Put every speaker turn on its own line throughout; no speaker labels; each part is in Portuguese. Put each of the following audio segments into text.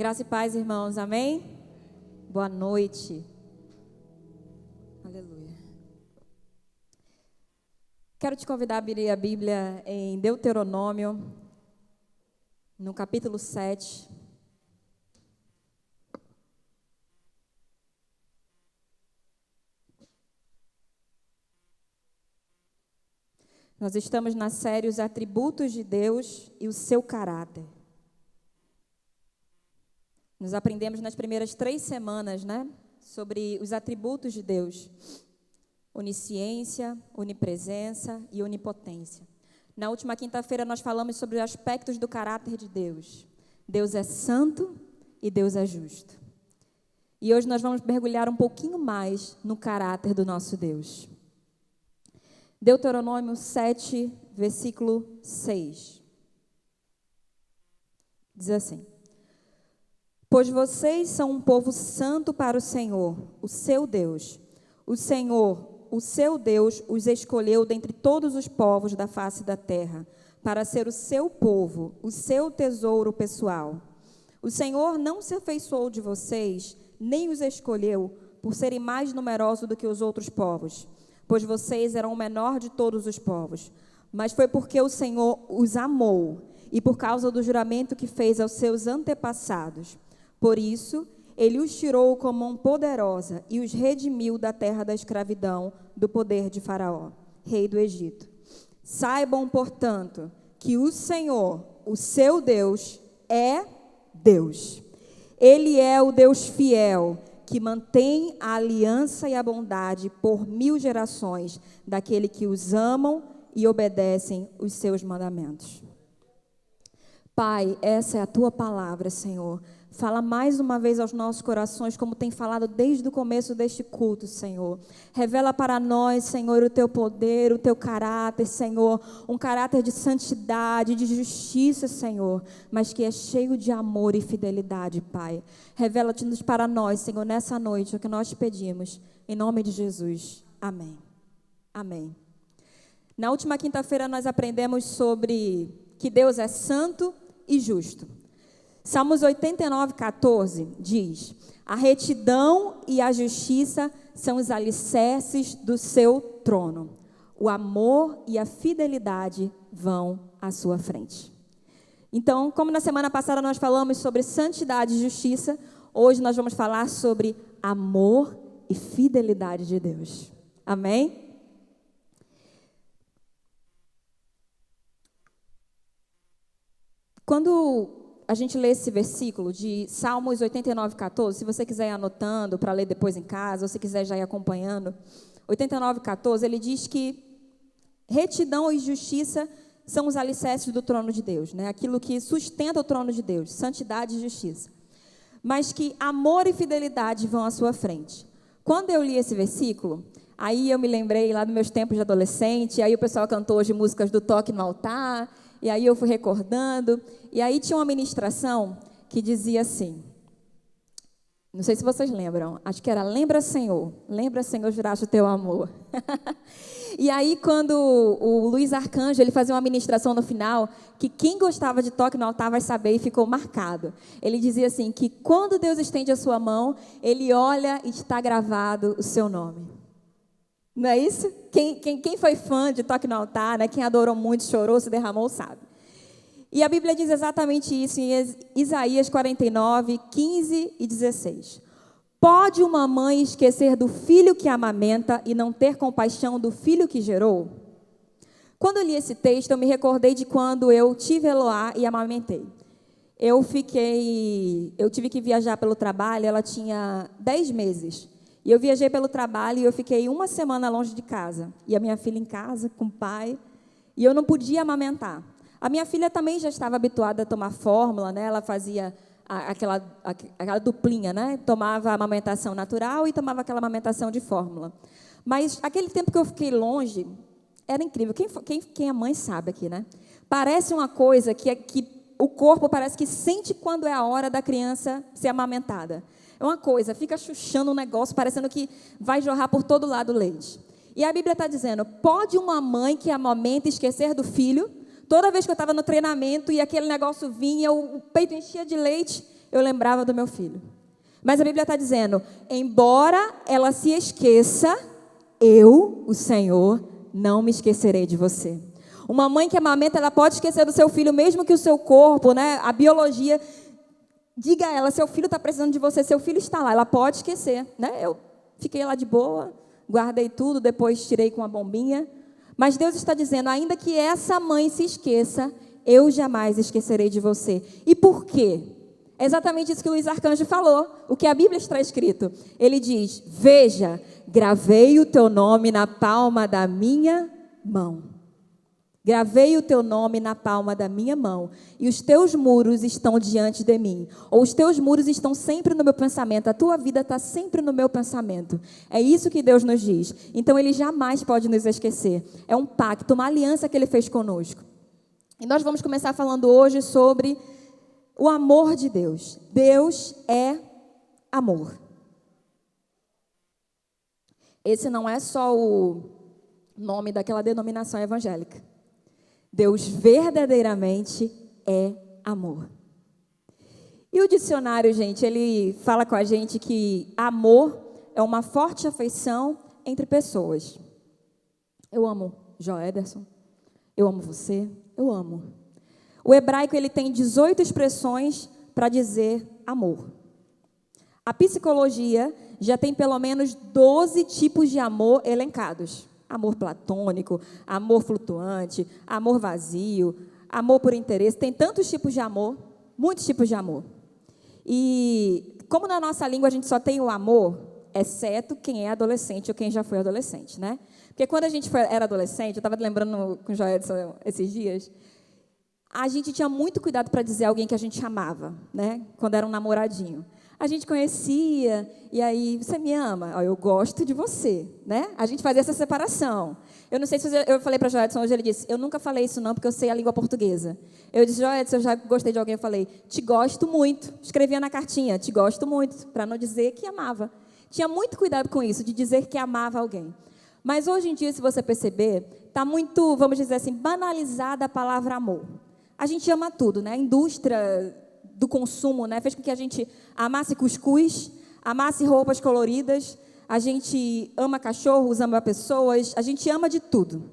Graça e paz, irmãos, amém? Boa noite. Aleluia. Quero te convidar a abrir a Bíblia em Deuteronômio, no capítulo 7. Nós estamos na série Os Atributos de Deus e o Seu Caráter. Nós aprendemos nas primeiras 3 semanas, sobre os atributos de Deus. Onisciência, onipresença e onipotência. Na última quinta-feira nós falamos sobre os aspectos do caráter de Deus. Deus é santo e Deus é justo. E hoje nós vamos mergulhar um pouquinho mais no caráter do nosso Deus. Deuteronômio 7, versículo 6. Diz assim: Pois vocês são um povo santo para o Senhor, o seu Deus. O Senhor, o seu Deus, os escolheu dentre todos os povos da face da terra, para ser o seu povo, o seu tesouro pessoal. O Senhor não se afeiçoou de vocês, nem os escolheu, por serem mais numerosos do que os outros povos, pois vocês eram o menor de todos os povos. Mas foi porque o Senhor os amou, e por causa do juramento que fez aos seus antepassados. Por isso, ele os tirou com mão poderosa e os redimiu da terra da escravidão, do poder de Faraó, rei do Egito. Saibam, portanto, que o Senhor, o seu Deus, é Deus. Ele é o Deus fiel, que mantém a aliança e a bondade por 1000 gerações, daquele que os amam e obedecem os seus mandamentos. Pai, essa é a tua palavra, Senhor. Fala mais uma vez aos nossos corações, como tem falado desde o começo deste culto, Senhor. Revela para nós, Senhor, o teu poder, o teu caráter, Senhor. Um caráter de santidade, de justiça, Senhor, mas que é cheio de amor e fidelidade, Pai. Revela-te-nos para nós, Senhor, nessa noite, o que nós te pedimos. Em nome de Jesus. Amém. Amém. Na última quinta-feira nós aprendemos sobre que Deus é santo e justo. Salmos 89, 14 diz: A retidão e a justiça são os alicerces do seu trono. O amor e a fidelidade vão à sua frente. Então, como na semana passada nós falamos sobre santidade e justiça, hoje nós vamos falar sobre amor e fidelidade de Deus. Amém? Quando a gente lê esse versículo de Salmos 89, 14, se você quiser ir anotando para ler depois em casa, ou se quiser já ir acompanhando, 89, 14, ele diz que retidão e justiça são os alicerces do trono de Deus, aquilo que sustenta o trono de Deus, santidade e justiça. Mas que amor e fidelidade vão à sua frente. Quando eu li esse versículo, aí eu me lembrei lá dos meus tempos de adolescente, aí o pessoal cantou hoje músicas do Toque no Altar, e aí eu fui recordando, e aí tinha uma ministração que dizia assim, não sei se vocês lembram, acho que era lembra, Senhor, juraste o teu amor. E aí quando o Luiz Arcanjo, ele fazia uma ministração no final, que quem gostava de Toque no Altar vai saber e ficou marcado. Ele dizia assim, que quando Deus estende a sua mão, ele olha e está gravado o seu nome. Não é isso? Quem foi fã de Toque no Altar, quem adorou muito, chorou, se derramou, sabe. E a Bíblia diz exatamente isso em Isaías 49, 15 e 16. Pode uma mãe esquecer do filho que amamenta e não ter compaixão do filho que gerou? Quando eu li esse texto, eu me recordei de quando eu tive Eloá e amamentei. Eu tive que viajar pelo trabalho, ela tinha 10 meses. E eu viajei pelo trabalho e eu fiquei 1 semana longe de casa. E a minha filha em casa, com o pai. E eu não podia amamentar. A minha filha também já estava habituada a tomar fórmula, Ela fazia aquela duplinha, Tomava a amamentação natural e tomava aquela amamentação de fórmula. Mas aquele tempo que eu fiquei longe, era incrível. Quem é mãe sabe aqui, Parece uma coisa que o corpo parece que sente quando é a hora da criança ser amamentada. É uma coisa, fica chuchando um negócio, parecendo que vai jorrar por todo lado o leite. E a Bíblia está dizendo, pode uma mãe que amamenta esquecer do filho? Toda vez que eu estava no treinamento e aquele negócio vinha, o peito enchia de leite, eu lembrava do meu filho. Mas a Bíblia está dizendo, embora ela se esqueça, eu, o Senhor, não me esquecerei de você. Uma mãe que amamenta, ela pode esquecer do seu filho, mesmo que o seu corpo, né, a biologia, diga a ela, seu filho está precisando de você, seu filho está lá, ela pode esquecer. Né? Eu fiquei lá de boa, guardei tudo, depois tirei com a bombinha. Mas Deus está dizendo, ainda que essa mãe se esqueça, eu jamais esquecerei de você. E por quê? É exatamente isso que o Luiz Arcanjo falou, o que a Bíblia está escrito. Ele diz, veja, gravei o teu nome na palma da minha mão. Gravei o teu nome na palma da minha mão, e os teus muros estão diante de mim. Ou os teus muros estão sempre no meu pensamento, a tua vida está sempre no meu pensamento. É isso que Deus nos diz. Então, Ele jamais pode nos esquecer. É um pacto, uma aliança que Ele fez conosco. E nós vamos começar falando hoje sobre o amor de Deus. Deus é amor. Esse não é só o nome daquela denominação evangélica. Deus verdadeiramente é amor. E o dicionário, gente, ele fala com a gente que amor é uma forte afeição entre pessoas. Eu amo João Ederson, eu amo você, eu amo. O hebraico, ele tem 18 expressões para dizer amor. A psicologia já tem pelo menos 12 tipos de amor elencados. Amor platônico, amor flutuante, amor vazio, amor por interesse. Tem tantos tipos de amor, muitos tipos de amor. E como na nossa língua a gente só tem o amor, exceto quem é adolescente ou quem já foi adolescente, né? Porque quando a gente era adolescente, eu estava lembrando com o Joel esses dias, a gente tinha muito cuidado para dizer a alguém que a gente amava, né? Quando era um namoradinho. A gente conhecia, e aí, você me ama? Eu gosto de você, né? A gente fazia essa separação. Eu não sei se eu falei para Joedson hoje, ele disse, eu nunca falei isso não, porque eu sei a língua portuguesa. Eu disse, Joedson, eu já gostei de alguém, eu falei, te gosto muito. Escrevia na cartinha, te gosto muito, para não dizer que amava. Tinha muito cuidado com isso, de dizer que amava alguém. Mas hoje em dia, se você perceber, está muito, vamos dizer assim, banalizada a palavra amor. A gente ama tudo, né? A indústria do consumo, né? Fez com que a gente amasse cuscuz, amasse roupas coloridas, a gente ama cachorros, ama pessoas, a gente ama de tudo.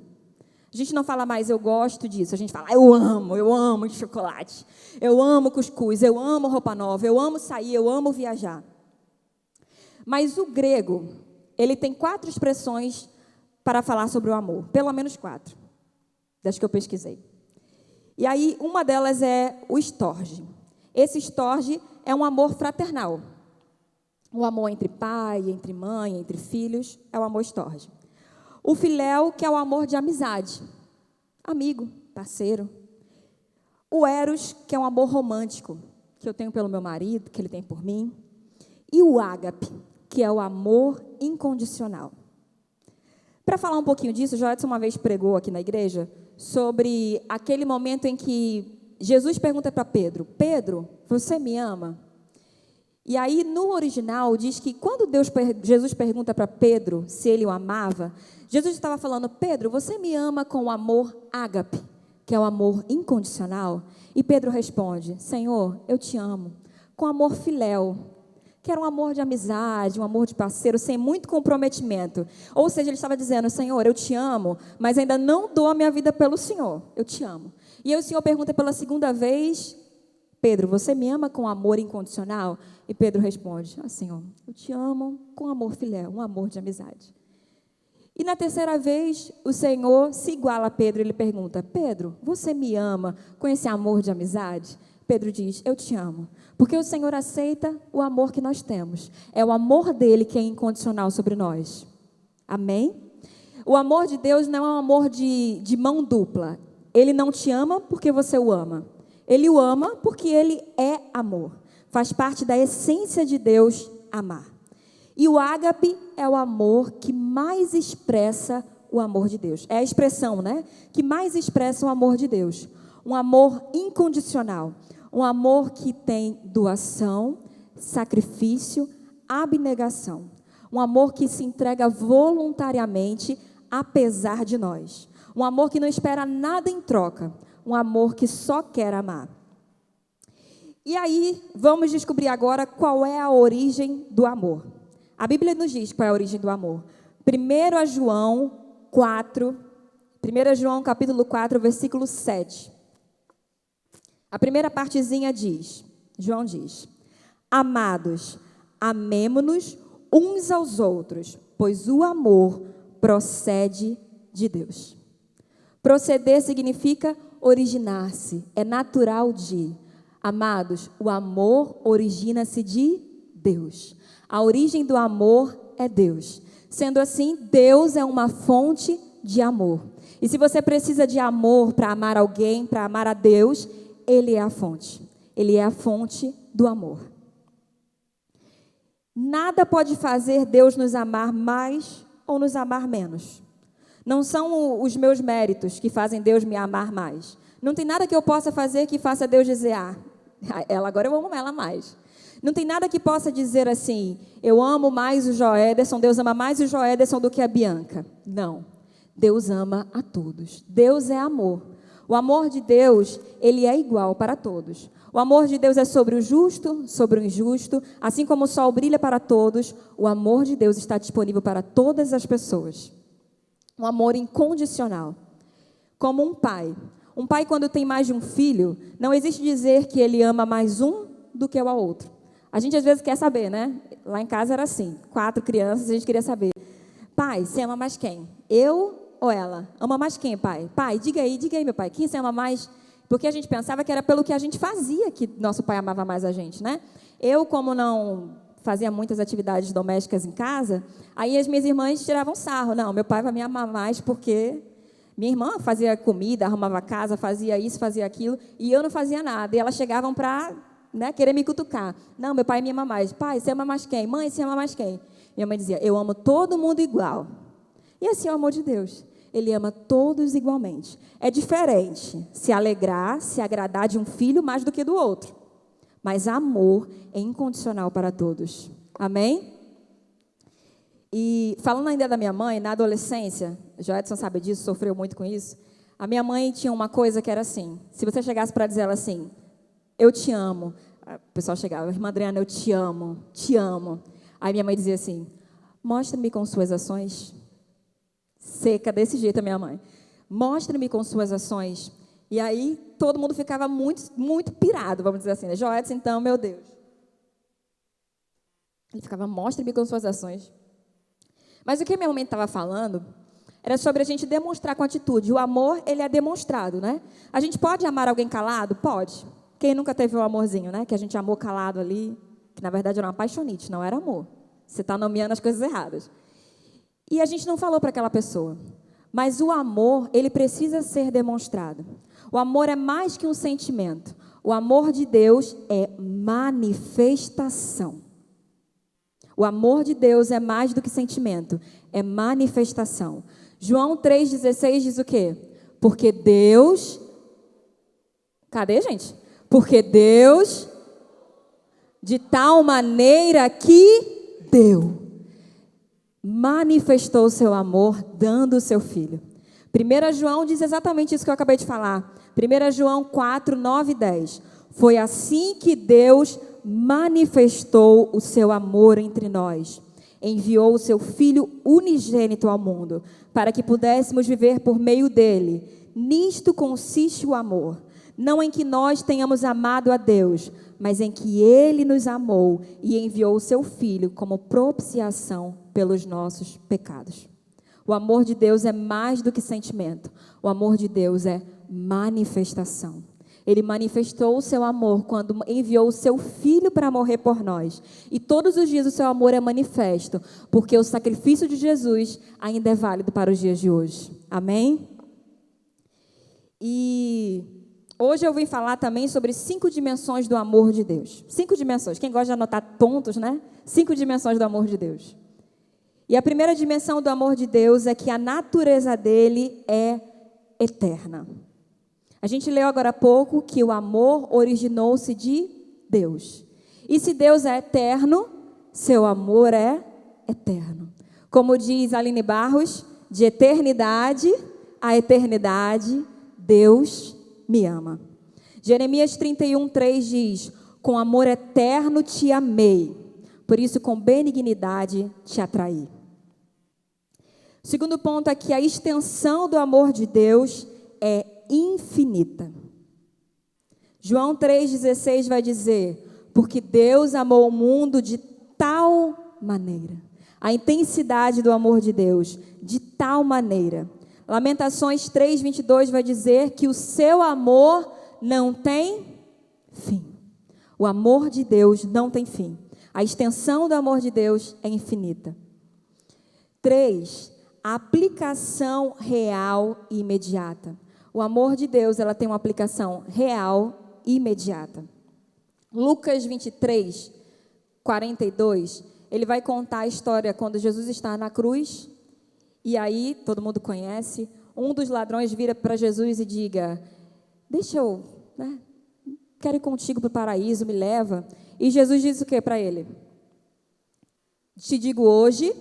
A gente não fala mais, eu gosto disso, a gente fala, eu amo chocolate, eu amo cuscuz, eu amo roupa nova, eu amo sair, eu amo viajar. Mas o grego, ele tem 4 expressões para falar sobre o amor, pelo menos 4, das que eu pesquisei. E aí, uma delas é o storge. Esse storge é um amor fraternal. O amor entre pai, entre mãe, entre filhos, é o amor storge. O filéu, que é o amor de amizade. Amigo, parceiro. O eros, que é um amor romântico, que eu tenho pelo meu marido, que ele tem por mim. E o ágape, que é o amor incondicional. Para falar um pouquinho disso, o Joedson uma vez pregou aqui na igreja sobre aquele momento em que Jesus pergunta para Pedro, Pedro, você me ama? E aí, no original, diz que quando Jesus pergunta para Pedro se ele o amava, Jesus estava falando, Pedro, você me ama com o amor ágape, que é o amor incondicional? E Pedro responde, Senhor, eu te amo, com amor filéu, que era um amor de amizade, um amor de parceiro, sem muito comprometimento. Ou seja, ele estava dizendo, Senhor, eu te amo, mas ainda não dou a minha vida pelo Senhor, eu te amo. E aí o Senhor pergunta pela segunda vez, Pedro, você me ama com amor incondicional? E Pedro responde, Senhor, eu te amo com amor filéu, um amor de amizade. E na terceira vez, o Senhor se iguala a Pedro e ele pergunta, Pedro, você me ama com esse amor de amizade? Pedro diz, eu te amo, porque o Senhor aceita o amor que nós temos. É o amor dele que é incondicional sobre nós. Amém? O amor de Deus não é um amor de mão dupla. Ele não te ama porque você o ama. Ele o ama porque ele é amor. Faz parte da essência de Deus amar. E o ágape é o amor que mais expressa o amor de Deus. É a expressão, né? Que mais expressa o amor de Deus. Um amor incondicional. Um amor que tem doação, sacrifício, abnegação. Um amor que se entrega voluntariamente, apesar de nós. Um amor que não espera nada em troca. Um amor que só quer amar. E aí, vamos descobrir agora qual é a origem do amor. A Bíblia nos diz qual é a origem do amor. 1 João 4, 1 João capítulo 4, versículo 7. A primeira partezinha diz, João diz: Amados, amemo-nos uns aos outros, pois o amor procede de Deus. Proceder significa originar-se, é natural de. Amados, o amor origina-se de Deus. A origem do amor é Deus. Sendo assim, Deus é uma fonte de amor. E se você precisa de amor para amar alguém, para amar a Deus, Ele é a fonte. Ele é a fonte do amor. Nada pode fazer Deus nos amar mais ou nos amar menos. Não são os meus méritos que fazem Deus me amar mais. Não tem nada que eu possa fazer que faça Deus dizer, ela agora eu amo ela mais. Não tem nada que possa dizer assim, eu amo mais o Joederson, Deus ama mais o Joederson do que a Bianca. Não. Deus ama a todos. Deus é amor. O amor de Deus, ele é igual para todos. O amor de Deus é sobre o justo, sobre o injusto. Assim como o sol brilha para todos, o amor de Deus está disponível para todas as pessoas. Um amor incondicional. Como um pai. Um pai, quando tem mais de um filho, não existe dizer que ele ama mais um do que o outro. A gente às vezes quer saber, né? Lá em casa era assim, 4 crianças, a gente queria saber. Pai, você ama mais quem? Eu ou ela? Ama mais quem, pai? Pai, diga aí, meu pai, quem você ama mais? Porque a gente pensava que era pelo que a gente fazia que nosso pai amava mais a gente, né? Eu, como não fazia muitas atividades domésticas em casa, aí as minhas irmãs tiravam sarro. Não, meu pai vai me amar mais porque minha irmã fazia comida, arrumava casa, fazia isso, fazia aquilo, e eu não fazia nada. E elas chegavam para, querer me cutucar. Não, meu pai me ama mais. Pai, você ama mais quem? Mãe, você ama mais quem? Minha mãe dizia, eu amo todo mundo igual. E assim é o amor de Deus. Ele ama todos igualmente. É diferente se alegrar, se agradar de um filho mais do que do outro. Mas amor é incondicional para todos. Amém? E falando ainda da minha mãe, na adolescência, Joedson sabe disso, sofreu muito com isso. A minha mãe tinha uma coisa que era assim, se você chegasse para dizer ela assim, eu te amo. O pessoal chegava, irmã Adriana, eu te amo, te amo. Aí minha mãe dizia assim, mostre-me com suas ações. Seca desse jeito a minha mãe. Mostre-me com suas ações. E aí todo mundo ficava muito, muito pirado, vamos dizer assim, né? Joedson, então, meu Deus. Ele ficava, mostre-me com suas ações. Mas o que minha mãe estava falando era sobre a gente demonstrar com atitude. O amor, ele é demonstrado, né? A gente pode amar alguém calado? Pode. Quem nunca teve um amorzinho, né? Que a gente amou calado ali, que na verdade era uma apaixonite, não era amor. Você está nomeando as coisas erradas. E a gente não falou para aquela pessoa. Mas o amor, ele precisa ser demonstrado. O amor é mais que um sentimento. O amor de Deus é manifestação. O amor de Deus é mais do que sentimento, é manifestação. João 3,16 diz o quê? Porque Deus... Cadê, gente? Porque Deus, de tal maneira que deu, manifestou o seu amor, dando o seu Filho. 1 João diz exatamente isso que eu acabei de falar. 1 João 4, 9 e 10. Foi assim que Deus manifestou o seu amor entre nós. Enviou o seu Filho unigênito ao mundo, para que pudéssemos viver por meio dele. Nisto consiste o amor. Não em que nós tenhamos amado a Deus, mas em que Ele nos amou e enviou o seu Filho como propiciação pelos nossos pecados. O amor de Deus é mais do que sentimento. O amor de Deus é manifestação. Ele manifestou o seu amor quando enviou o seu Filho para morrer por nós. E todos os dias o seu amor é manifesto, porque o sacrifício de Jesus ainda é válido para os dias de hoje. Amém? E hoje eu vim falar também sobre 5 dimensões do amor de Deus. 5 dimensões. Quem gosta de anotar pontos, né? 5 dimensões do amor de Deus. E a primeira dimensão do amor de Deus é que a natureza dele é eterna. A gente leu agora há pouco que o amor originou-se de Deus. E se Deus é eterno, seu amor é eterno. Como diz Aline Barros, de eternidade a eternidade, Deus me ama. Jeremias 31, 3 diz, com amor eterno te amei, por isso com benignidade te atraí. O segundo ponto é que a extensão do amor de Deus é infinita. João 3,16 vai dizer, porque Deus amou o mundo de tal maneira. A intensidade do amor de Deus, de tal maneira. Lamentações 3,22 vai dizer que o seu amor não tem fim. O amor de Deus não tem fim. A extensão do amor de Deus é infinita. 3, a aplicação real e imediata. O amor de Deus, ela tem uma aplicação real e imediata. Lucas 23, 42, ele vai contar a história quando Jesus está na cruz, e aí, todo mundo conhece, um dos ladrões vira para Jesus e diga, deixa eu, quero ir contigo para o paraíso, me leva. E Jesus diz o que para ele? Te digo hoje,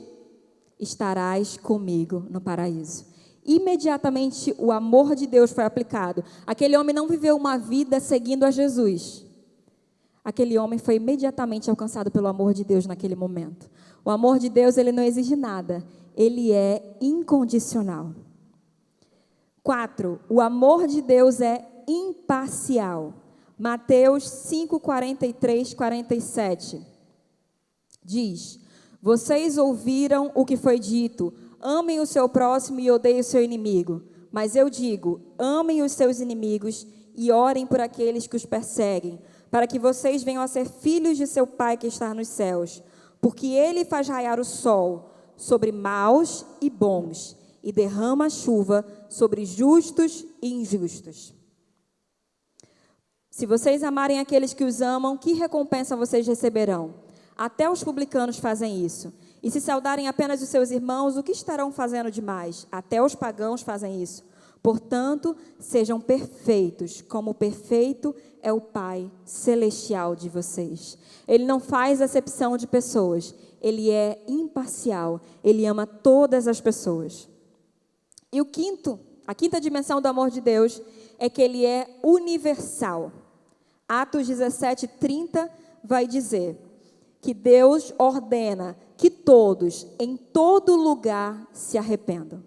estarás comigo no paraíso. Imediatamente o amor de Deus foi aplicado. Aquele homem não viveu uma vida seguindo a Jesus. Aquele homem foi imediatamente alcançado pelo amor de Deus naquele momento. O amor de Deus, ele não exige nada. Ele é incondicional. 4, o amor de Deus é imparcial. Mateus 5, 43, 47. Diz, vocês ouviram o que foi dito, amem o seu próximo e odeiem o seu inimigo. Mas eu digo, amem os seus inimigos e orem por aqueles que os perseguem, para que vocês venham a ser filhos de seu Pai que está nos céus. Porque Ele faz raiar o sol sobre maus e bons, e derrama a chuva sobre justos e injustos. Se vocês amarem aqueles que os amam, que recompensa vocês receberão? Até os publicanos fazem isso. E se saudarem apenas os seus irmãos, o que estarão fazendo demais? Até os pagãos fazem isso. Portanto, sejam perfeitos, como perfeito é o Pai celestial de vocês. Ele não faz acepção de pessoas. Ele é imparcial. Ele ama todas as pessoas. E a quinta dimensão do amor de Deus é que ele é universal. Atos 17, 30 vai dizer que Deus ordena que todos, em todo lugar, se arrependam.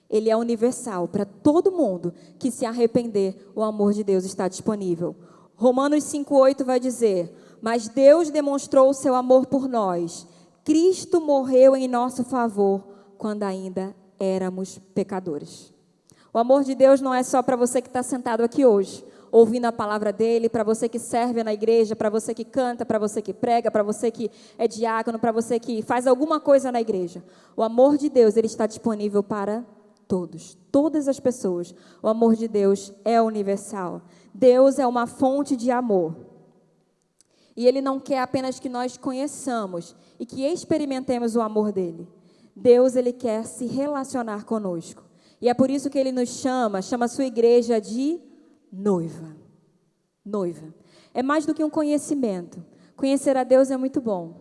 Ele é universal, para todo mundo que se arrepender, o amor de Deus está disponível. Romanos 5,8 vai dizer, mas Deus demonstrou o seu amor por nós. Cristo morreu em nosso favor, quando ainda éramos pecadores. O amor de Deus não é só para você que está sentado aqui hoje, ouvindo a palavra dele, para você que serve na igreja, para você que canta, para você que prega, para você que é diácono, para você que faz alguma coisa na igreja. O amor de Deus, ele está disponível para todos, todas as pessoas. O amor de Deus é universal. Deus é uma fonte de amor. E ele não quer apenas que nós conheçamos e que experimentemos o amor dele. Deus, ele quer se relacionar conosco. E é por isso que ele nos chama a sua igreja de noiva. Noiva. É mais do que um conhecimento. Conhecer a Deus é muito bom.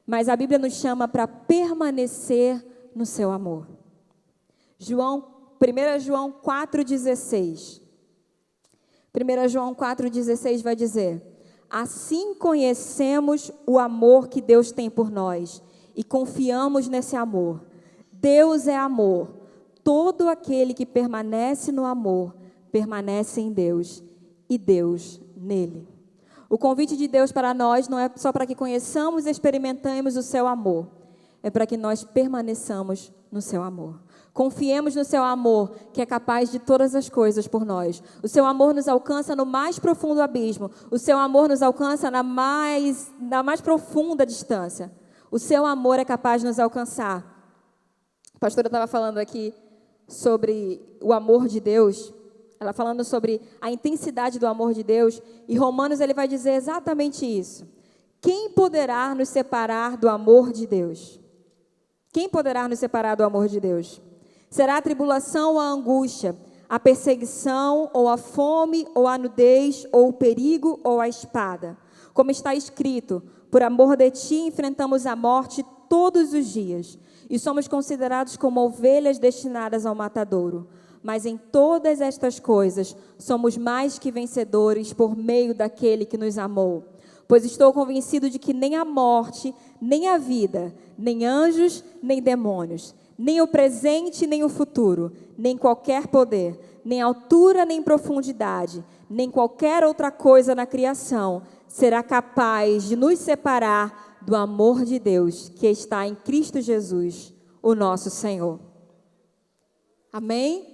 Mas a Bíblia nos chama para permanecer no seu amor. 1 João 4,16. 1 João 4,16 vai dizer, assim conhecemos o amor que Deus tem por nós e confiamos nesse amor. Deus é amor. Todo aquele que permanece no amor, permanece em Deus e Deus nele. O convite de Deus para nós não é só para que conheçamos e experimentemos o seu amor, é para que nós permaneçamos no seu amor. Confiemos no seu amor, que é capaz de todas as coisas por nós. O seu amor nos alcança no mais profundo abismo. O seu amor nos alcança na mais profunda distância. O seu amor é capaz de nos alcançar. A pastora estava falando aqui sobre o amor de Deus. Ela falando sobre a intensidade do amor de Deus. E Romanos, ele vai dizer exatamente isso. Quem poderá nos separar do amor de Deus? Quem poderá nos separar do amor de Deus? Será a tribulação ou a angústia, a perseguição ou a fome ou a nudez ou o perigo ou a espada? Como está escrito, por amor de ti enfrentamos a morte todos os dias e somos considerados como ovelhas destinadas ao matadouro. Mas em todas estas coisas somos mais que vencedores por meio daquele que nos amou. pois estou convencido de que nem a morte, nem a vida, nem anjos, nem demônios, nem o presente, nem o futuro, nem qualquer poder, nem altura, nem profundidade, nem qualquer outra coisa na criação será capaz de nos separar do amor de Deus que está em Cristo Jesus, o nosso Senhor. Amém?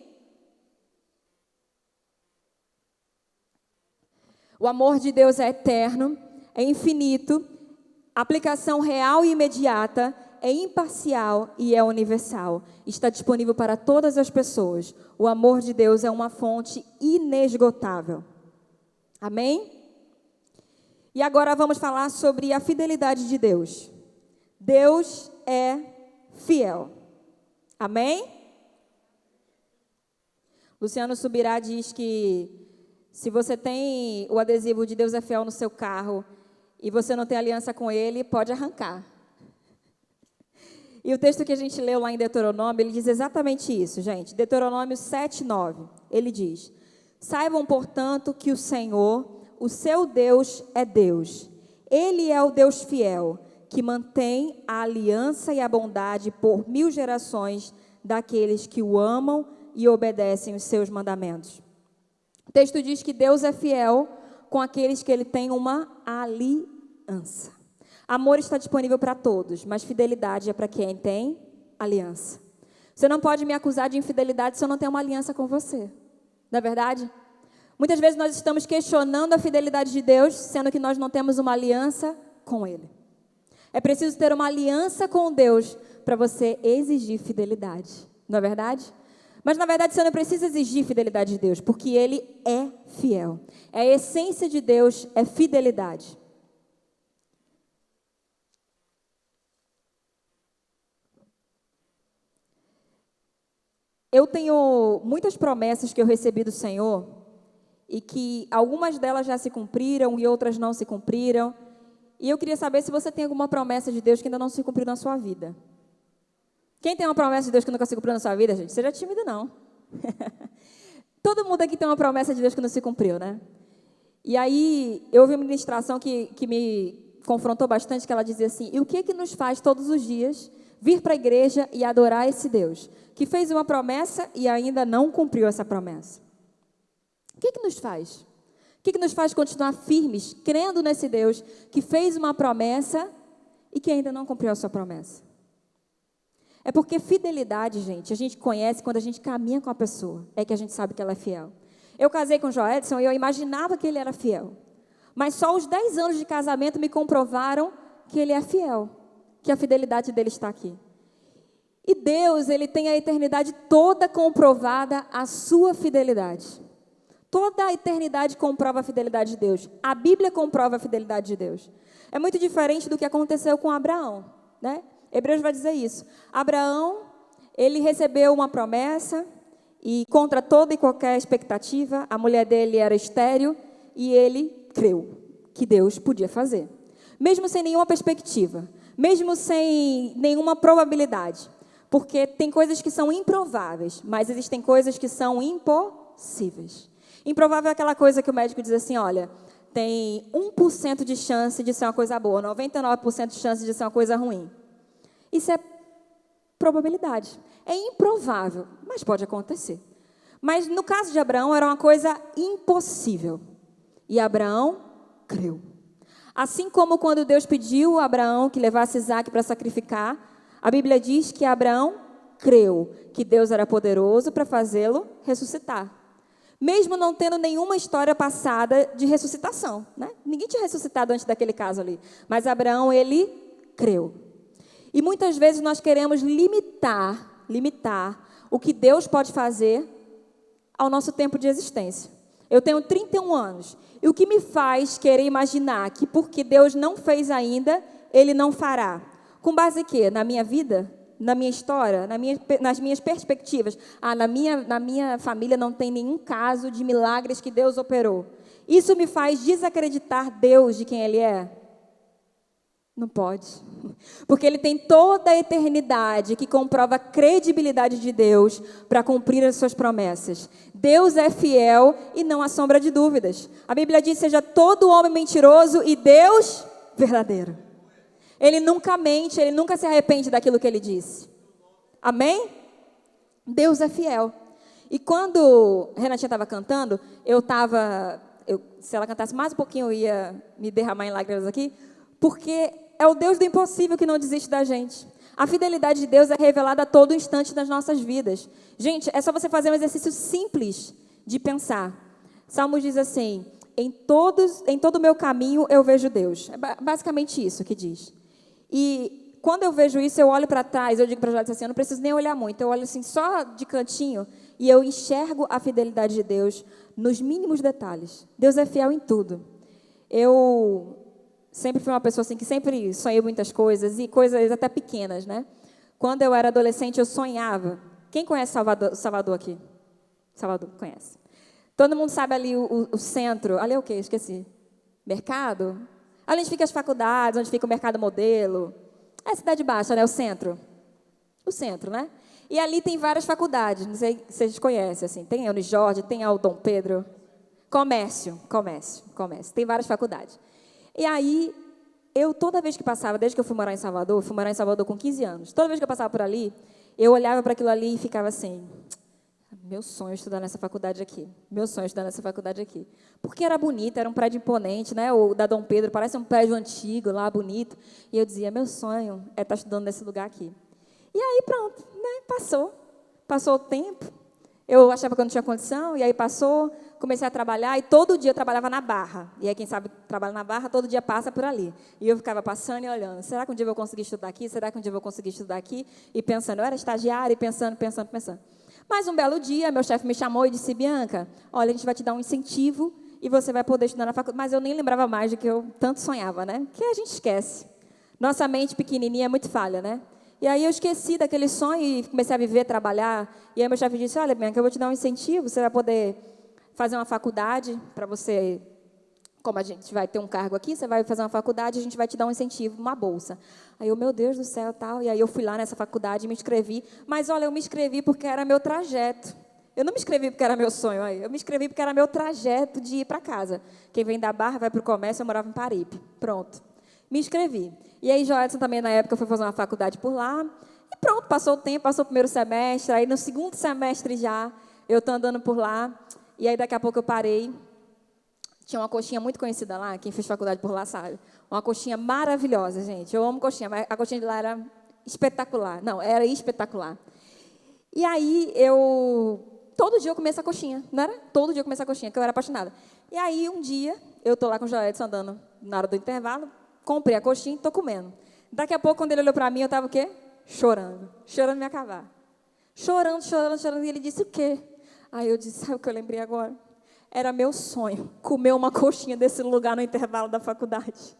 O amor de Deus é eterno, é infinito, aplicação real e imediata, é imparcial e é universal. Está disponível para todas as pessoas. O amor de Deus é uma fonte inesgotável. Amém? E agora vamos falar sobre a fidelidade de Deus. Deus é fiel. Amém? Luciano Subirá diz que se você tem o adesivo de Deus é fiel no seu carro e você não tem aliança com ele, pode arrancar. E o texto que a gente leu lá em Deuteronômio, ele diz exatamente isso, gente. Deuteronômio 7:9, ele diz: saibam, portanto, que o Senhor, o seu Deus, é Deus. Ele é o Deus fiel, que mantém a aliança e a bondade por 1000 gerações daqueles que o amam e obedecem os seus mandamentos. O texto diz que Deus é fiel com aqueles que ele tem uma aliança. Amor está disponível para todos, mas fidelidade é para quem tem aliança. Você não pode me acusar de infidelidade se eu não tenho uma aliança com você. Não é verdade? Muitas vezes nós estamos questionando a fidelidade de Deus, sendo que nós não temos uma aliança com Ele. É preciso ter uma aliança com Deus para você exigir fidelidade. Não é verdade? Mas, na verdade, você não precisa exigir fidelidade de Deus, porque Ele é fiel. A essência de Deus é fidelidade. Eu tenho muitas promessas que eu recebi do Senhor e que algumas delas já se cumpriram e outras não se cumpriram. E eu queria saber se você tem alguma promessa de Deus que ainda não se cumpriu na sua vida. Quem tem uma promessa de Deus que nunca se cumpriu na sua vida, gente? Seja tímido, não. Todo mundo aqui tem uma promessa de Deus que não se cumpriu, né? E aí, eu ouvi uma ministração que me confrontou bastante, que ela dizia assim: e o que nos faz todos os dias vir para a igreja e adorar esse Deus, que fez uma promessa e ainda não cumpriu essa promessa? O que nos faz? O que nos faz continuar firmes, crendo nesse Deus que fez uma promessa e que ainda não cumpriu a sua promessa? É porque fidelidade, gente, a gente conhece quando a gente caminha com a pessoa, é que a gente sabe que ela é fiel. Eu casei com o Joedson e eu imaginava que ele era fiel, mas só os 10 anos de casamento me comprovaram que ele é fiel, que a fidelidade dele está aqui. E Deus, Ele tem a eternidade toda comprovada a sua fidelidade. Toda a eternidade comprova a fidelidade de Deus. A Bíblia comprova a fidelidade de Deus. É muito diferente do que aconteceu com Abraão, né? Hebreus vai dizer isso. Abraão, ele recebeu uma promessa e contra toda e qualquer expectativa, a mulher dele era estéril e ele creu que Deus podia fazer. Mesmo sem nenhuma perspectiva, mesmo sem nenhuma probabilidade. Porque tem coisas que são improváveis, mas existem coisas que são impossíveis. Improvável é aquela coisa que o médico diz assim: olha, tem 1% de chance de ser uma coisa boa, 99% de chance de ser uma coisa ruim. Isso é probabilidade. É improvável, mas pode acontecer. Mas no caso de Abraão era uma coisa impossível. E Abraão creu. Assim como quando Deus pediu a Abraão que levasse Isaque para sacrificar, a Bíblia diz que Abraão creu que Deus era poderoso para fazê-lo ressuscitar. Mesmo não tendo nenhuma história passada de ressuscitação, né? Ninguém tinha ressuscitado antes daquele caso ali. Mas Abraão, ele creu. E muitas vezes nós queremos limitar o que Deus pode fazer ao nosso tempo de existência. Eu tenho 31 anos. E o que me faz querer imaginar que porque Deus não fez ainda, Ele não fará? Com base em quê? Na minha vida? Na minha história? Nas minhas perspectivas? Na minha família não tem nenhum caso de milagres que Deus operou. Isso me faz desacreditar Deus de quem Ele é? Não pode. Porque ele tem toda a eternidade que comprova a credibilidade de Deus para cumprir as suas promessas. Deus é fiel e não há sombra de dúvidas. A Bíblia diz, seja todo homem mentiroso e Deus verdadeiro. Ele nunca mente, ele nunca se arrepende daquilo que ele disse. Amém? Deus é fiel. E quando a Renatinha estava cantando, se ela cantasse mais um pouquinho, eu ia me derramar em lágrimas aqui, porque é o Deus do impossível que não desiste da gente. A fidelidade de Deus é revelada a todo instante das nossas vidas. Gente, é só você fazer um exercício simples de pensar. Salmos diz assim, em todo o meu caminho eu vejo Deus. É basicamente isso que diz. E quando eu vejo isso, eu olho para trás, eu digo para Jorge assim, eu não preciso nem olhar muito, eu olho assim só de cantinho e eu enxergo a fidelidade de Deus nos mínimos detalhes. Deus é fiel em tudo. Eu sempre fui uma pessoa assim que sempre sonhei muitas coisas e coisas até pequenas, né? Quando eu era adolescente, eu sonhava. Quem conhece Salvador aqui? Salvador, conhece. Todo mundo sabe ali o centro. Ali é o quê? Esqueci. Mercado? Ali onde ficam as faculdades, onde fica o mercado modelo. É a Cidade Baixa, né? O centro. O centro, né? E ali tem várias faculdades. Não sei se vocês conhecem, assim. Tem a Unijorge, tem a Dom Pedro. Comércio. Tem várias faculdades. E aí, toda vez que passava, desde que eu fui morar em Salvador com 15 anos, toda vez que eu passava por ali, eu olhava para aquilo ali e ficava assim, meu sonho é estudar nessa faculdade aqui, Porque era bonito, era um prédio imponente, né? O da Dom Pedro, parece um prédio antigo lá, bonito. E eu dizia, meu sonho é estar estudando nesse lugar aqui. E aí, pronto, né? Passou o tempo, eu achava que eu não tinha condição, e aí passou, comecei a trabalhar, e todo dia eu trabalhava na Barra. E aí, quem sabe, trabalha na Barra, todo dia passa por ali. E eu ficava passando e olhando, será que um dia eu vou conseguir estudar aqui? E pensando, eu era estagiária, e pensando. Mas um belo dia, meu chefe me chamou e disse, Bianca, olha, a gente vai te dar um incentivo, e você vai poder estudar na faculdade. Mas eu nem lembrava mais do que eu tanto sonhava, né? Que a gente esquece. Nossa mente pequenininha é muito falha, né? E aí eu esqueci daquele sonho e comecei a viver, trabalhar. E aí meu chefe disse, olha, Bianca, eu vou te dar um incentivo, você vai poder fazer uma faculdade para você, como a gente vai ter um cargo aqui, você vai fazer uma faculdade, a gente vai te dar um incentivo, uma bolsa. Aí eu, meu Deus do céu, tal. E aí eu fui lá nessa faculdade, me inscrevi. Mas, olha, eu me inscrevi porque era meu trajeto. Eu não me inscrevi porque era meu sonho, aí. Eu me inscrevi porque era meu trajeto de ir para casa. Quem vem da Barra vai para o comércio, eu morava em Paripe. Pronto. Me inscrevi. E aí, Joelson também, na época, foi fazer uma faculdade por lá. E pronto, passou o tempo, passou o primeiro semestre. Aí, no segundo semestre já, eu estou andando por lá. E aí, daqui a pouco, eu parei. Tinha uma coxinha muito conhecida lá, quem fez faculdade por lá sabe. Uma coxinha maravilhosa, gente. Eu amo coxinha, mas a coxinha de lá era espetacular. Não, era espetacular. E aí, todo dia eu comia essa coxinha, não era? Todo dia eu comia essa coxinha, que eu era apaixonada. E aí, um dia, eu estou lá com o Joelson andando na hora do intervalo, comprei a coxinha e estou comendo. Daqui a pouco, quando ele olhou para mim, eu estava o quê? Chorando me acabar. Chorando, e ele disse o quê? Aí eu disse, sabe o que eu lembrei agora? Era meu sonho, comer uma coxinha desse lugar no intervalo da faculdade.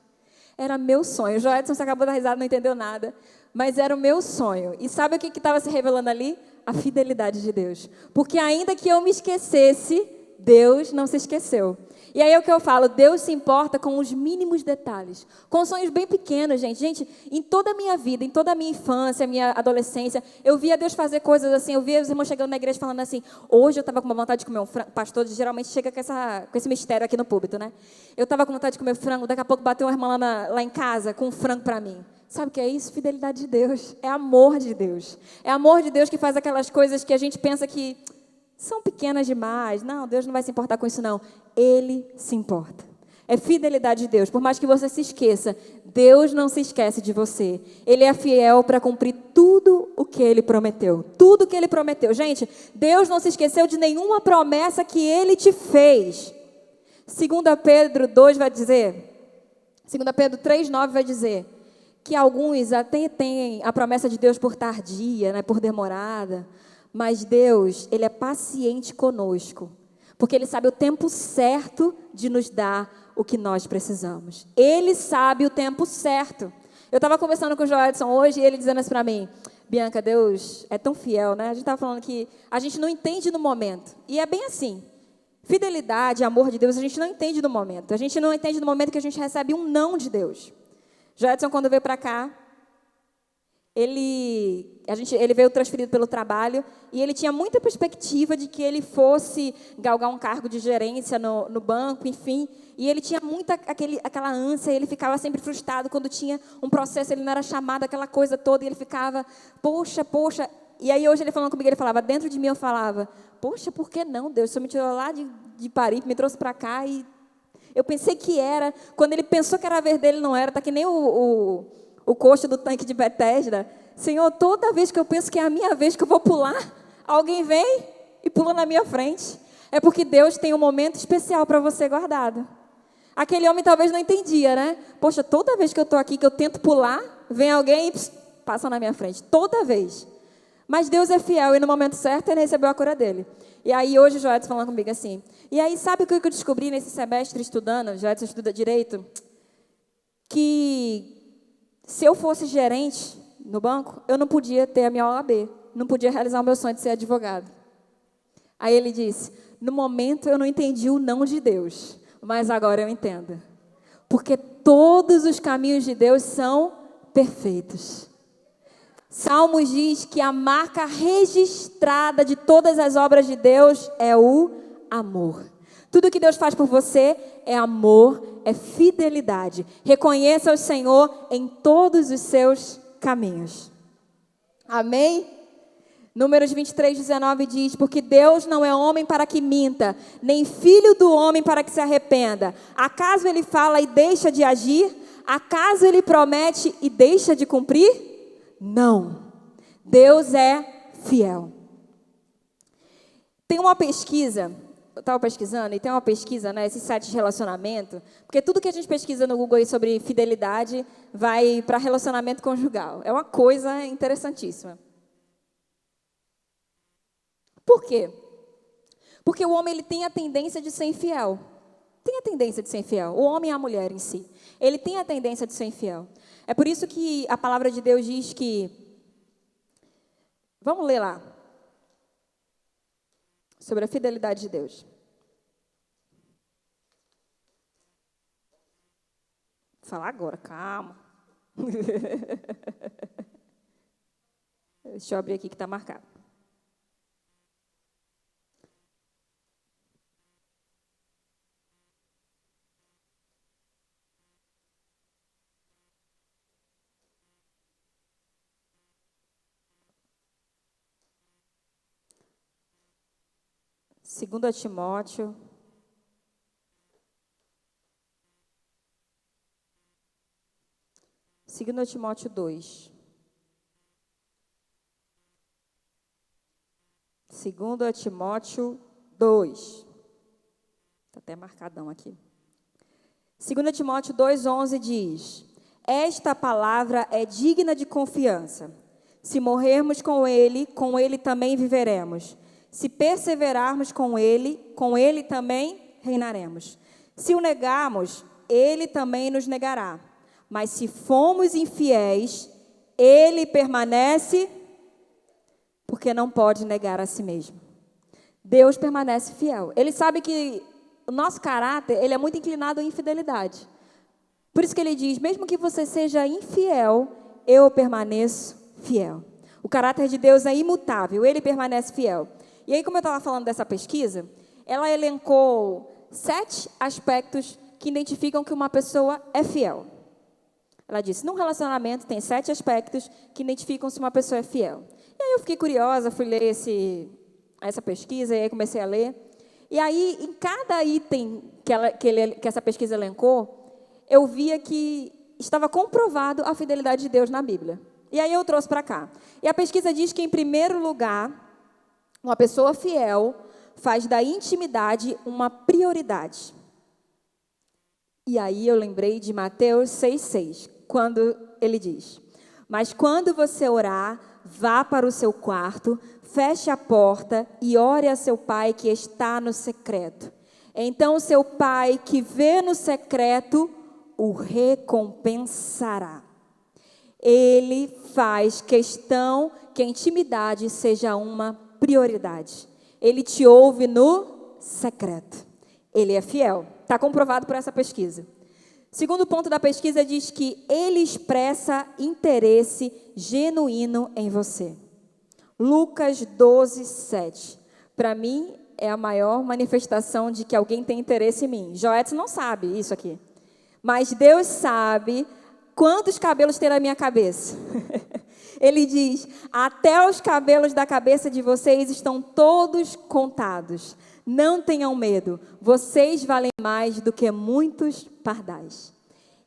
Era meu sonho. O Joelson se acabou da risada, não entendeu nada. Mas era o meu sonho. E sabe o que estava se revelando ali? A fidelidade de Deus. Porque ainda que eu me esquecesse, Deus não se esqueceu. E aí é o que eu falo, Deus se importa com os mínimos detalhes, com sonhos bem pequenos, gente. Gente, em toda a minha vida, em toda a minha infância, minha adolescência, eu via Deus fazer coisas assim, eu via os irmãos chegando na igreja falando assim, hoje eu estava com uma vontade de comer um frango, pastor geralmente chega com esse mistério aqui no púlpito, né? Eu estava com vontade de comer frango, daqui a pouco bateu uma irmã lá em casa com um frango para mim. Sabe o que é isso? Fidelidade de Deus, é amor de Deus. É amor de Deus que faz aquelas coisas que a gente pensa que são pequenas demais. Não, Deus não vai se importar com isso, não. Ele se importa. É fidelidade de Deus. Por mais que você se esqueça, Deus não se esquece de você. Ele é fiel para cumprir tudo o que Ele prometeu. Tudo o que Ele prometeu. Gente, Deus não se esqueceu de nenhuma promessa que Ele te fez. 2 Pedro 2 vai dizer, 2 Pedro 3,9 vai dizer, que alguns até têm a promessa de Deus por tardia, né, por demorada, mas Deus, Ele é paciente conosco, porque Ele sabe o tempo certo de nos dar o que nós precisamos. Ele sabe o tempo certo. Eu estava conversando com o Joelson hoje e ele dizendo assim para mim, Bianca, Deus é tão fiel, né? A gente estava falando que a gente não entende no momento. E é bem assim. Fidelidade, amor de Deus, a gente não entende no momento. A gente não entende no momento que a gente recebe um não de Deus. Joedson, quando veio para cá, ele veio transferido pelo trabalho e ele tinha muita perspectiva de que ele fosse galgar um cargo de gerência no banco, enfim. E ele tinha muita aquela ânsia, ele ficava sempre frustrado quando tinha um processo, ele não era chamado, aquela coisa toda, e ele ficava, poxa. E aí hoje ele falando comigo, ele falava, dentro de mim eu falava, poxa, por que não, Deus? O Senhor me tirou lá de Paripe, me trouxe para cá e eu pensei que era. Quando ele pensou que era a vez dele, não era, tá que nem o coxo do tanque de Betesda. Senhor, toda vez que eu penso que é a minha vez que eu vou pular, alguém vem e pula na minha frente. É porque Deus tem um momento especial para você guardado. Aquele homem talvez não entendia, né? Poxa, toda vez que eu estou aqui, que eu tento pular, vem alguém e passa na minha frente. Toda vez. Mas Deus é fiel e no momento certo ele recebeu a cura dele. E aí hoje o Joedson falando comigo assim. E aí sabe o que eu descobri nesse semestre estudando? O Joedson estuda Direito. Que se eu fosse gerente no banco, eu não podia ter a minha OAB. Não podia realizar o meu sonho de ser advogado. Aí ele disse, no momento eu não entendi o não de Deus. Mas agora eu entendo. Porque todos os caminhos de Deus são perfeitos. Salmos diz que a marca registrada de todas as obras de Deus é o amor. Tudo que Deus faz por você é amor, é fidelidade. Reconheça o Senhor em todos os seus caminhos. Amém? Números 23:19 diz, porque Deus não é homem para que minta, nem filho do homem para que se arrependa. Acaso ele fala e deixa de agir? Acaso ele promete e deixa de cumprir? Não. Deus é fiel. Tem uma pesquisa, eu estava pesquisando, e tem uma pesquisa, né, esses sites de relacionamento, porque tudo que a gente pesquisa no Google aí sobre fidelidade vai para relacionamento conjugal. É uma coisa interessantíssima. Por quê? Porque o homem ele tem a tendência de ser infiel. Tem a tendência de ser infiel. O homem e a mulher em si. Ele tem a tendência de ser infiel. É por isso que a palavra de Deus diz que... Vamos ler lá. Sobre a fidelidade de Deus. Vou falar agora, calma. Deixa eu abrir aqui que está marcado. Segundo Timóteo, Segundo Timóteo 2. Segundo Timóteo 2. Está até marcadão aqui. Segundo Timóteo 2:11 diz: esta palavra é digna de confiança. Se morrermos com ele também viveremos. Se perseverarmos com ele também reinaremos. Se o negarmos, ele também nos negará. Mas se formos infiéis, ele permanece, porque não pode negar a si mesmo. Deus permanece fiel. Ele sabe que o nosso caráter, ele é muito inclinado à infidelidade. Por isso que ele diz, mesmo que você seja infiel, eu permaneço fiel. O caráter de Deus é imutável, ele permanece fiel. E aí, como eu estava falando dessa pesquisa, ela elencou 7 aspectos que identificam que uma pessoa é fiel. Ela disse, num relacionamento tem 7 aspectos que identificam se uma pessoa é fiel. E aí eu fiquei curiosa, fui ler essa pesquisa, e aí comecei a ler. E aí, em cada item que essa pesquisa elencou, eu via que estava comprovado a fidelidade de Deus na Bíblia. E aí eu trouxe para cá. E a pesquisa diz que, em primeiro lugar, uma pessoa fiel faz da intimidade uma prioridade. E aí eu lembrei de Mateus 6,6, quando ele diz, mas quando você orar, vá para o seu quarto, feche a porta e ore a seu pai que está no secreto. Então o seu pai que vê no secreto o recompensará. Ele faz questão que a intimidade seja uma prioridade. Ele te ouve no secreto. Ele é fiel. Está comprovado por essa pesquisa. Segundo ponto da pesquisa diz que ele expressa interesse genuíno em você. Lucas 12, 7. Para mim, é a maior manifestação de que alguém tem interesse em mim. Joetes não sabe isso aqui. Mas Deus sabe quantos cabelos tem na minha cabeça. Ele diz, até os cabelos da cabeça de vocês estão todos contados. Não tenham medo, vocês valem mais do que muitos pardais.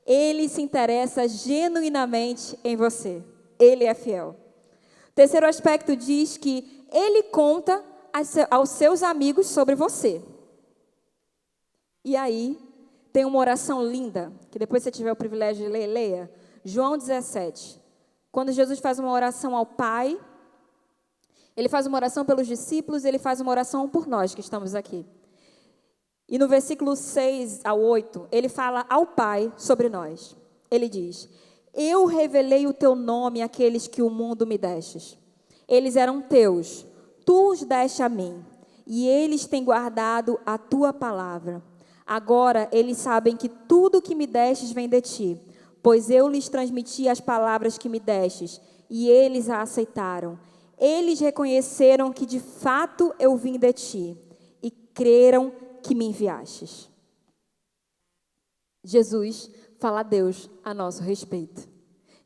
Ele se interessa genuinamente em você. Ele é fiel. O terceiro aspecto diz que ele conta aos seus amigos sobre você. E aí, tem uma oração linda, que depois você tiver o privilégio de ler, leia. João 17. Quando Jesus faz uma oração ao Pai, ele faz uma oração pelos discípulos, ele faz uma oração por nós que estamos aqui. E no versículo 6 ao 8, ele fala ao Pai sobre nós. Ele diz, eu revelei o teu nome àqueles que o mundo me destes. Eles eram teus, tu os deste a mim, e eles têm guardado a tua palavra. Agora eles sabem que tudo o que me destes vem de ti, pois eu lhes transmiti as palavras que me destes, e eles a aceitaram. Eles reconheceram que de fato eu vim de ti, e creram que me enviastes. Jesus fala a Deus a nosso respeito.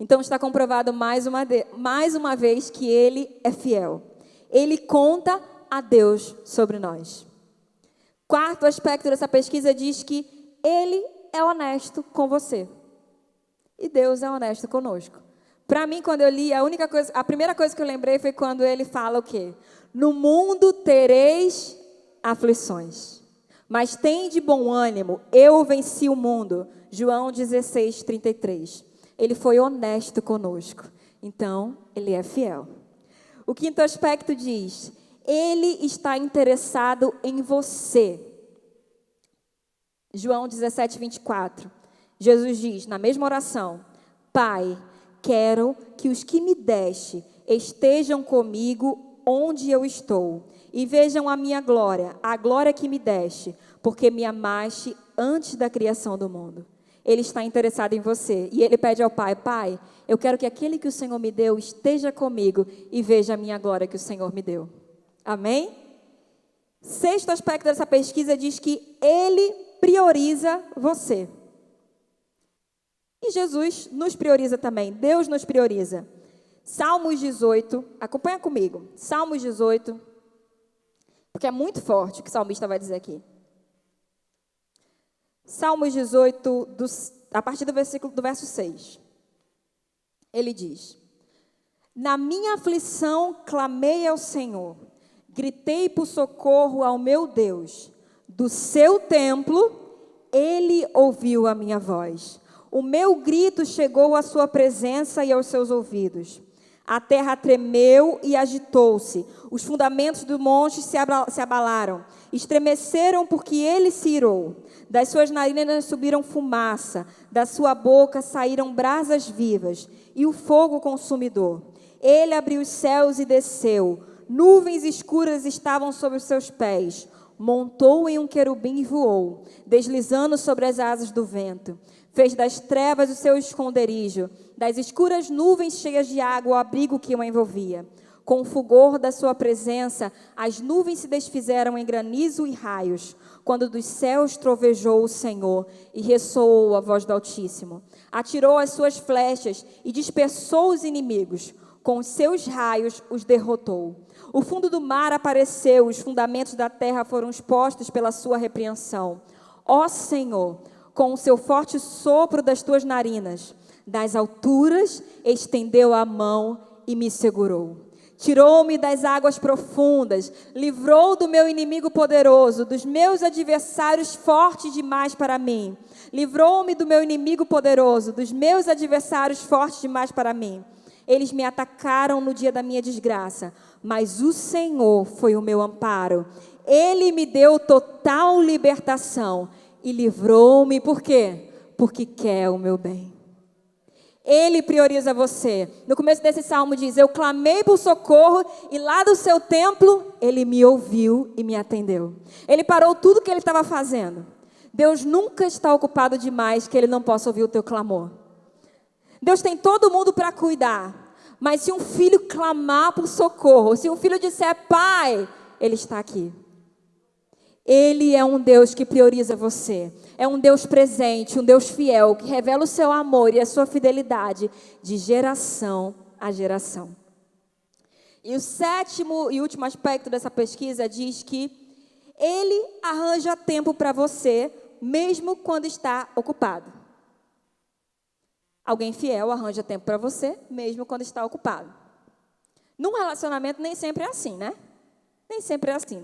Então está comprovado mais uma vez que ele é fiel. Ele conta a Deus sobre nós. Quarto aspecto dessa pesquisa diz que ele é honesto com você. E Deus é honesto conosco. Para mim, quando eu li, a primeira coisa que eu lembrei foi quando ele fala o quê? No mundo tereis aflições, mas tem de bom ânimo, eu venci o mundo. João 16, 33. Ele foi honesto conosco. Então, ele é fiel. O quinto aspecto diz, ele está interessado em você. João 17, 24. Jesus diz, na mesma oração, Pai, quero que os que me deste estejam comigo onde eu estou e vejam a minha glória, a glória que me deste, porque me amaste antes da criação do mundo. Ele está interessado em você e ele pede ao Pai, Pai, eu quero que aquele que o Senhor me deu esteja comigo e veja a minha glória que o Senhor me deu. Amém? Sexto aspecto dessa pesquisa diz que ele prioriza você. E Jesus nos prioriza também, Deus nos prioriza. Salmos 18, acompanha comigo, Salmos 18, porque é muito forte o que o salmista vai dizer aqui. Salmos 18, a partir do verso 6. Ele diz, na minha aflição clamei ao Senhor, gritei por socorro ao meu Deus. Do seu templo, ele ouviu a minha voz. O meu grito chegou à sua presença e aos seus ouvidos. A terra tremeu e agitou-se. Os fundamentos do monte se abalaram. Estremeceram porque ele se irou. Das suas narinas subiram fumaça. Da sua boca saíram brasas vivas e o fogo consumidor. Ele abriu os céus e desceu. Nuvens escuras estavam sobre os seus pés. Montou em um querubim e voou, deslizando sobre as asas do vento. Fez das trevas o seu esconderijo, das escuras nuvens cheias de água o abrigo que o envolvia. Com o fulgor da sua presença, as nuvens se desfizeram em granizo e raios, quando dos céus trovejou o Senhor e ressoou a voz do Altíssimo. Atirou as suas flechas e dispersou os inimigos. Com os seus raios os derrotou. O fundo do mar apareceu, os fundamentos da terra foram expostos pela sua repreensão. Ó Senhor, com o seu forte sopro das tuas narinas, das alturas estendeu a mão e me segurou. Tirou-me das águas profundas, livrou do meu inimigo poderoso, dos meus adversários fortes demais para mim. Livrou-me do meu inimigo poderoso, dos meus adversários fortes demais para mim. Eles me atacaram no dia da minha desgraça, mas o Senhor foi o meu amparo. Ele me deu total libertação e livrou-me, por quê? Porque quer o meu bem. Ele prioriza você. No começo desse salmo diz, eu clamei por socorro e lá do seu templo, ele me ouviu e me atendeu. Ele parou tudo que ele estava fazendo. Deus nunca está ocupado demais que Ele não possa ouvir o teu clamor. Deus tem todo mundo para cuidar, mas se um filho clamar por socorro, se um filho disser, pai, Ele está aqui. Ele é um Deus que prioriza você. É um Deus presente, um Deus fiel, que revela o seu amor e a sua fidelidade de geração a geração. E o sétimo e último aspecto dessa pesquisa diz que Ele arranja tempo para você, mesmo quando está ocupado. Alguém fiel arranja tempo para você, mesmo quando está ocupado. Num relacionamento nem sempre é assim, né? Nem sempre é assim.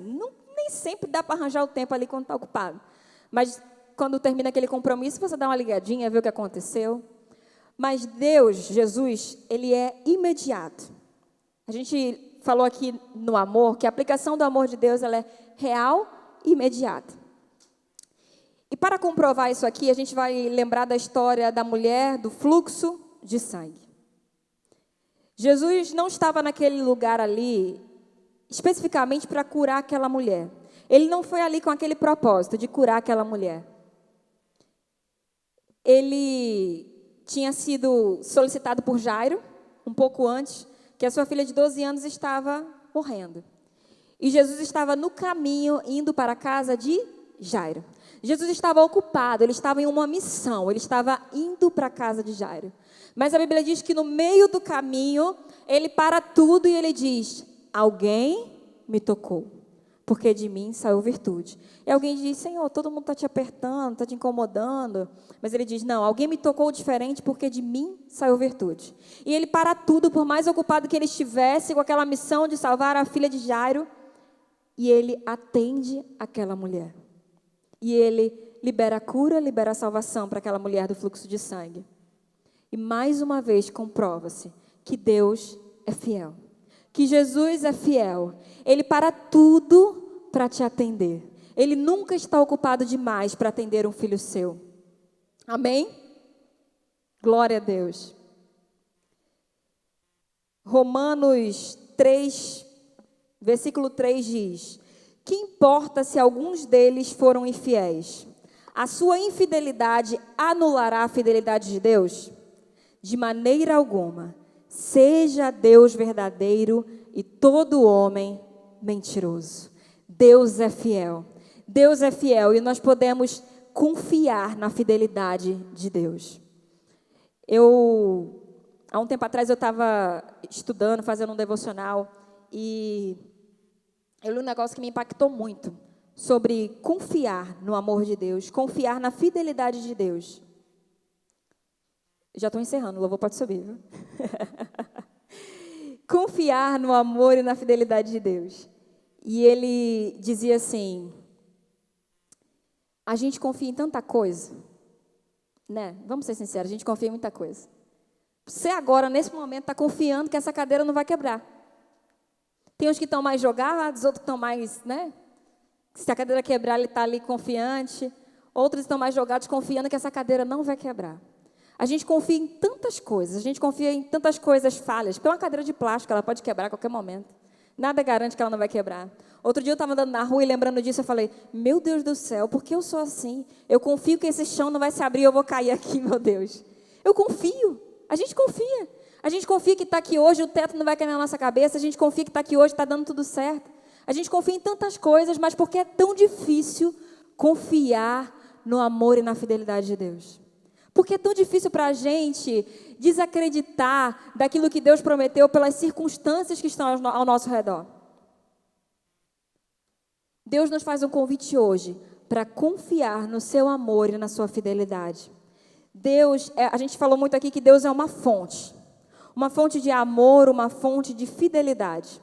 Nem sempre dá para arranjar o tempo ali quando está ocupado. Mas quando termina aquele compromisso, você dá uma ligadinha, vê o que aconteceu. Mas Deus, Jesus, Ele é imediato. A gente falou aqui no amor, que a aplicação do amor de Deus ela é real e imediata. E para comprovar isso aqui, a gente vai lembrar da história da mulher do fluxo de sangue. Jesus não estava naquele lugar ali especificamente para curar aquela mulher. Ele não foi ali com aquele propósito de curar aquela mulher. Ele tinha sido solicitado por Jairo, um pouco antes, que a sua filha de 12 anos estava morrendo. E Jesus estava no caminho, indo para a casa de Jairo. Jesus estava ocupado, ele estava em uma missão, ele estava indo para a casa de Jairo. Mas a Bíblia diz que no meio do caminho, ele para tudo e ele diz, alguém me tocou, porque de mim saiu virtude. E alguém diz, Senhor, todo mundo está te apertando, está te incomodando. Mas ele diz, não, alguém me tocou diferente, porque de mim saiu virtude. E ele para tudo, por mais ocupado que ele estivesse com aquela missão de salvar a filha de Jairo, e ele atende aquela mulher. E ele libera a cura, libera a salvação para aquela mulher do fluxo de sangue. E mais uma vez comprova-se que Deus é fiel. Que Jesus é fiel. Ele para tudo para te atender. Ele nunca está ocupado demais para atender um filho seu. Amém? Glória a Deus. Romanos 3, versículo 3 diz, que importa se alguns deles foram infiéis? A sua infidelidade anulará a fidelidade de Deus? De maneira alguma. Seja Deus verdadeiro e todo homem mentiroso. Deus é fiel. Deus é fiel e nós podemos confiar na fidelidade de Deus. Há um tempo atrás, eu estava estudando, fazendo um devocional e eu li um negócio que me impactou muito sobre confiar no amor de Deus, confiar na fidelidade de Deus. Já estou encerrando, o louvor pode subir, viu? Confiar no amor e na fidelidade de Deus. E ele dizia assim, a gente confia em tanta coisa, né? Vamos ser sinceros, a gente confia em muita coisa. Você agora, nesse momento, está confiando que essa cadeira não vai quebrar. Tem uns que estão mais jogados, outros que estão mais, né? Se a cadeira quebrar, ele está ali confiante. Outros estão mais jogados, confiando que essa cadeira não vai quebrar. A gente confia em tantas coisas, a gente confia em tantas coisas falhas. Porque é uma cadeira de plástico, ela pode quebrar a qualquer momento. Nada garante que ela não vai quebrar. Outro dia eu estava andando na rua e lembrando disso, eu falei, meu Deus do céu, por que eu sou assim? Eu confio que esse chão não vai se abrir, eu vou cair aqui, meu Deus. Eu confio, a gente confia. A gente confia que está aqui hoje, o teto não vai cair na nossa cabeça, a gente confia que está aqui hoje, está dando tudo certo. A gente confia em tantas coisas, mas por que é tão difícil confiar no amor e na fidelidade de Deus? Porque é tão difícil para a gente desacreditar daquilo que Deus prometeu pelas circunstâncias que estão ao nosso redor. Deus nos faz um convite hoje para confiar no seu amor e na sua fidelidade. A gente falou muito aqui que Deus é uma fonte de amor, uma fonte de fidelidade.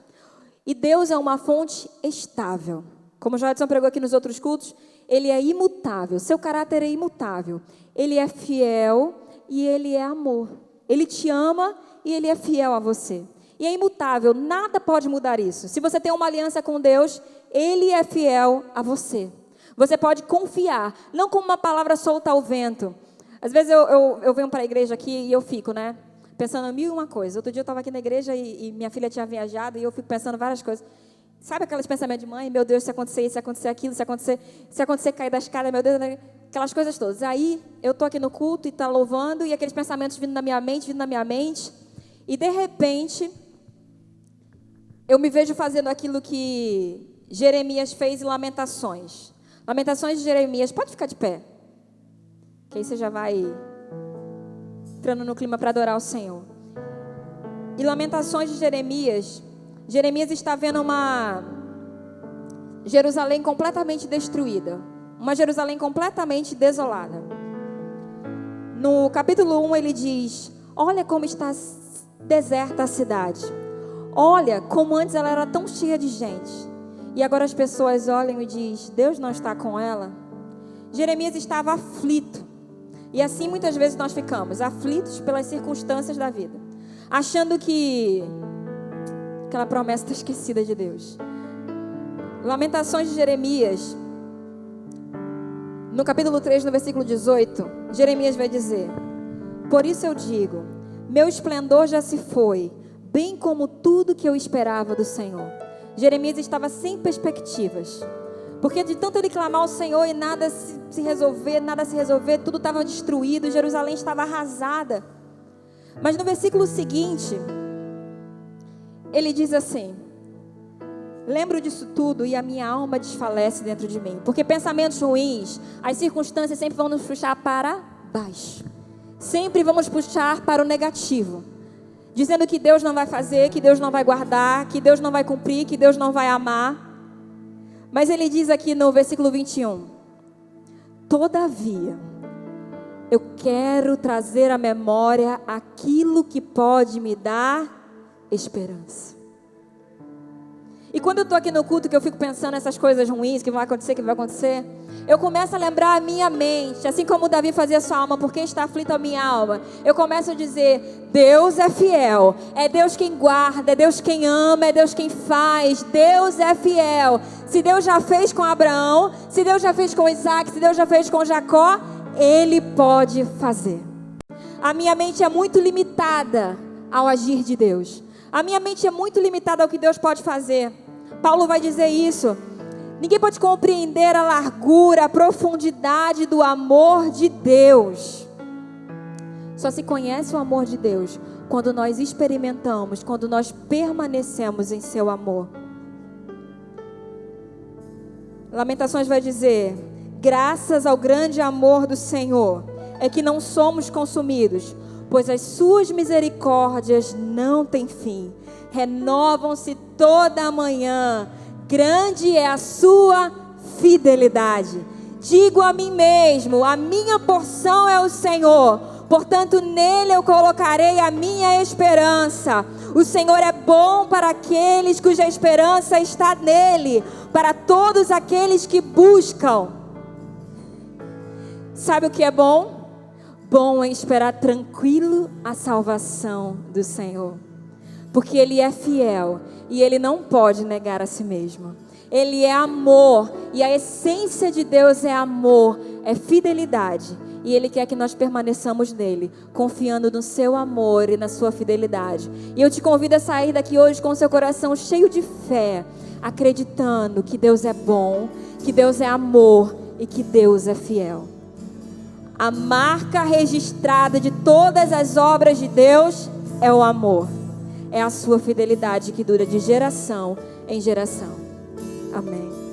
E Deus é uma fonte estável. Como o Jadson pregou aqui nos outros cultos, Ele é imutável, seu caráter é imutável. Ele é fiel e Ele é amor. Ele te ama e Ele é fiel a você. E é imutável, nada pode mudar isso. Se você tem uma aliança com Deus, Ele é fiel a você. Você pode confiar, não como uma palavra solta ao vento. Às vezes eu venho para a igreja aqui e eu fico, né? Pensando mil e uma coisas. Outro dia eu estava aqui na igreja e minha filha tinha viajado e eu fico pensando várias coisas. Sabe aqueles pensamentos de mãe? Meu Deus, se acontecer isso, se acontecer aquilo, se acontecer cair da escada, meu Deus. aquelas coisas todas. Aí, eu estou aqui no culto e está louvando, e aqueles pensamentos vindo na minha mente, e de repente, eu me vejo fazendo aquilo que Jeremias fez em Lamentações. Lamentações de Jeremias, pode ficar de pé, que aí você já vai entrando no clima para adorar o Senhor. E Lamentações de Jeremias, Jeremias está vendo uma Jerusalém completamente destruída, uma Jerusalém completamente desolada. No capítulo 1 ele diz: olha como está deserta a cidade, olha como antes ela era tão cheia de gente, e agora as pessoas olham e dizem: Deus não está com ela. Jeremias estava aflito, e assim muitas vezes nós ficamos aflitos pelas circunstâncias da vida, achando que aquela promessa está esquecida de Deus. Lamentações de Jeremias, no capítulo 3, no versículo 18, Jeremias vai dizer: por isso eu digo, meu esplendor já se foi, bem como tudo que eu esperava do Senhor. Jeremias estava sem perspectivas, porque de tanto ele clamar ao Senhor e nada se resolver, tudo estava destruído, Jerusalém estava arrasada. Mas no versículo seguinte, ele diz assim: lembro disso tudo e a minha alma desfalece dentro de mim. Porque pensamentos ruins, as circunstâncias sempre vão nos puxar para baixo. Sempre vamos puxar para o negativo. Dizendo que Deus não vai fazer, que Deus não vai guardar, que Deus não vai cumprir, que Deus não vai amar. Mas ele diz aqui no versículo 21: todavia, eu quero trazer à memória aquilo que pode me dar esperança. E quando eu estou aqui no culto, que eu fico pensando nessas coisas ruins que vai acontecer, eu começo a lembrar a minha mente, assim como Davi fazia a sua alma: por quem está aflita a minha alma? Eu começo a dizer: Deus é fiel, é Deus quem guarda, é Deus quem ama, é Deus quem faz, Deus é fiel. Se Deus já fez com Abraão, se Deus já fez com Isaac, se Deus já fez com Jacó, Ele pode fazer. A minha mente é muito limitada ao agir de Deus. A minha mente é muito limitada ao que Deus pode fazer. Paulo vai dizer isso: ninguém pode compreender a largura, a profundidade do amor de Deus. Só se conhece o amor de Deus quando nós experimentamos, quando nós permanecemos em seu amor. Lamentações vai dizer: graças ao grande amor do Senhor é que não somos consumidos, pois as suas misericórdias não têm fim, renovam-se toda manhã, grande é a sua fidelidade. Digo a mim mesmo: a minha porção é o Senhor, portanto nele eu colocarei a minha esperança. O Senhor é bom para aqueles cuja esperança está nele, para todos aqueles que buscam. Sabe o que é bom? Bom é esperar tranquilo a salvação do Senhor, porque Ele é fiel e Ele não pode negar a si mesmo. Ele é amor, e a essência de Deus é amor, é fidelidade, e Ele quer que nós permaneçamos nele, confiando no seu amor e na sua fidelidade. E eu te convido a sair daqui hoje com o seu coração cheio de fé, acreditando que Deus é bom, que Deus é amor e que Deus é fiel. A marca registrada de todas as obras de Deus é o amor. É a sua fidelidade que dura de geração em geração. Amém.